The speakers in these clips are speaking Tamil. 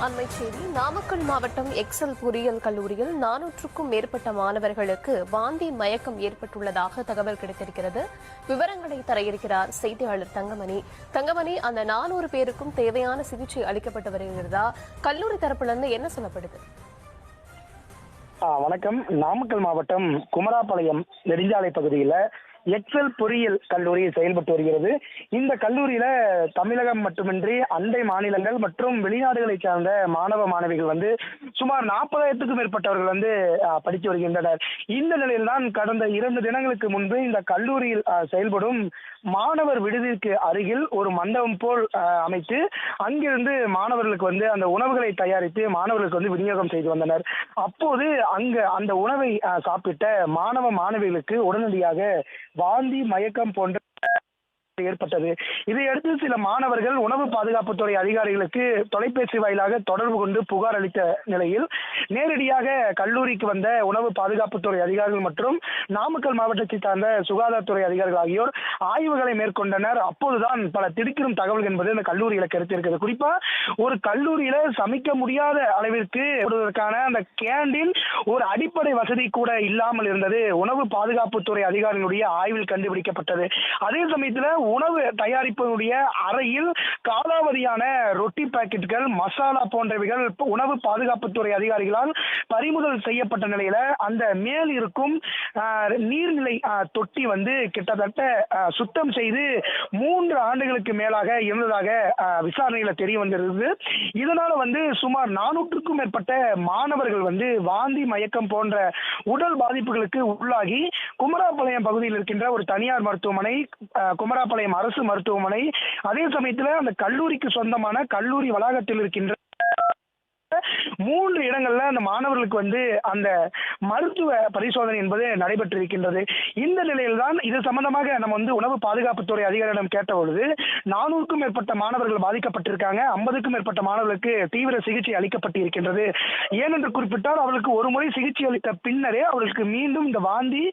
அண்மைச் செய்தி நாமக்கல் மாவட்டம் எக்ஸல் பொறியியல் கல்லூரியில் 400க்கும் மேற்பட்ட மாணவர்களுக்கு வாந்தி மயக்கம் ஏற்பட்டுள்ளதாக தகவல் கிடைத்திருக்கிறது. விவரங்களை தர இருக்கிறார் செய்தியாளர் தங்கமணி. தங்கமணி, அந்த 400 பேருக்கும் தேவையான சிகிச்சை அளிக்கப்பட்டு வருகிறதா? கல்லூரி தரப்பிலிருந்து என்ன சொல்லப்படுது? வணக்கம். நாமக்கல் மாவட்டம் குமராபாளையம் நெடுஞ்சாலை பகுதியில் எக்ஸல் பொறியியல் கல்லூரி செயல்பட்டு வருகிறது. இந்த கல்லூரியில தமிழகம் மட்டுமின்றி அண்டை மாநிலங்கள் மற்றும் வெளிநாடுகளை சார்ந்த மாணவ மாணவிகள் சுமார் 40,000க்கும் மேற்பட்டவர்கள் படித்து வருகின்றனர். இந்த நிலையில்தான் கடந்த 2 தினங்களுக்கு முன்பு இந்த கல்லூரியில் செயல்படும் மாணவர் விடுதிக்கு அருகில் ஒரு மண்டபம் போல் அமைத்து அங்கிருந்து மாணவர்களுக்கு அந்த உணவுகளை தயாரித்து மாணவர்களுக்கு விநியோகம் செய்து வந்தனர். அப்போது அந்த உணவை சாப்பிட்ட மாணவ மாணவிகளுக்கு உடனடியாக வாந்தி மயக்கம் போன்ற ஏற்பட்டது. இதையடுத்து சில மாணவர்கள் உணவு பாதுகாப்புத்துறை அதிகாரிகளுக்கு தொலைபேசி வாயிலாக தொடர்பு கொண்டு புகார் அளித்த நிலையில் நேரடியாக கல்லூரிக்கு வந்த உணவு பாதுகாப்புத்துறை அதிகாரிகள் மற்றும் நாமக்கல் மாவட்டத்தை சார்ந்த சுகாதாரத்துறை அதிகாரிகள் ஆகியோர் ஆய்வுகளை மேற்கொண்டனர். அப்போதுதான் பல திடுக்கிடும் தகவல்கள் என்பது இந்த கல்லூரியில கிடைத்திருக்கிறது. குறிப்பா ஒரு கல்லூரியில சமைக்க முடியாத அளவிற்கு அந்த கேண்டீன் ஒரு அடிப்படை வசதி கூட இல்லாமல் இருந்தது உணவு பாதுகாப்புத்துறை அதிகாரிகளுடைய ஆய்வில் கண்டுபிடிக்கப்பட்டது. அதே சமயத்தில் உணவு தயாரிப்பதனுடைய அறையில் காலாவதியான ரொட்டி பாக்கெட்டுகள், மசாலா போன்றவைகள் உணவு பாதுகாப்புத்துறை அதிகாரிகளால் பறிமுதல் செய்யப்பட்ட நிலையில அந்த மேல் இருக்கும் நீர்நிலை தொட்டி கிட்டத்தட்ட சுத்தம் செய்து 3 ஆண்டுகளுக்கு மேலாக இருந்ததாக விசாரணையில தெரிய வந்திருந்தது. இதனால சுமார் 400க்கும் மேற்பட்ட மாணவர்கள் வாந்தி மயக்கம் போன்ற உடல் பாதிப்புகளுக்கு உள்ளாகி குமராபாளையம் பகுதியில் இருக்கின்ற ஒரு தனியார் மருத்துவமனை, குமராபாளையம் அரசு மருத்துவமனை, அதே சமயத்தில் அந்த கல்லூரிக்கு சொந்தமான கல்லூரி வளாகத்தில் இருக்கின்ற 3 இடங்கள்ல அந்த மாணவர்களுக்கு அந்த மருத்துவ பரிசோதனை என்பது நடைபெற்றிருக்கின்றது. இந்த நிலையில்தான் இது சம்பந்தமாக நம்ம உணவு பாதுகாப்புத்துறை அதிகாரியிடம் கேட்ட பொழுது 400க்கும் மேற்பட்ட மாணவர்கள் பாதிக்கப்பட்டிருக்காங்க, 50க்கும் மேற்பட்ட மாணவர்களுக்கு தீவிர சிகிச்சை அளிக்கப்பட்டு இருக்கின்றது. ஏனென்று குறிப்பிட்டால் அவர்களுக்கு ஒரு முறை சிகிச்சை அளித்த பின்னரே அவர்களுக்கு மீண்டும் இந்த வாந்தி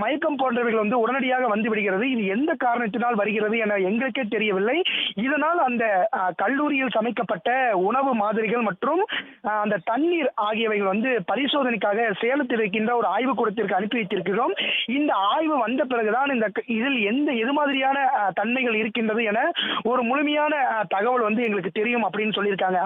மயக்கம் போன்றவைகள் உடனடியாக வந்து விடுகிறது. இது எந்த காரணத்தினால் வருகிறது என எங்களுக்கே தெரியவில்லை. இதனால் அந்த கல்லூரியில் சமைக்கப்பட்ட உணவு மாதிரிகள் மற்றும் அந்த தண்ணீர் ஆகியவைகள் பரிசோதனைக்காக சேலத்தில் இருக்கின்ற ஒரு ஆய்வுக்கூடத்திற்கு அனுப்பி வைத்திருக்கிறோம். இந்த ஆய்வு வந்த பிறகுதான் இதில் எது மாதிரியான தன்மைகள் இருக்கின்றது என ஒரு முழுமையான தகவல் எங்களுக்கு தெரியும் அப்படின்னு சொல்லியிருக்காங்க.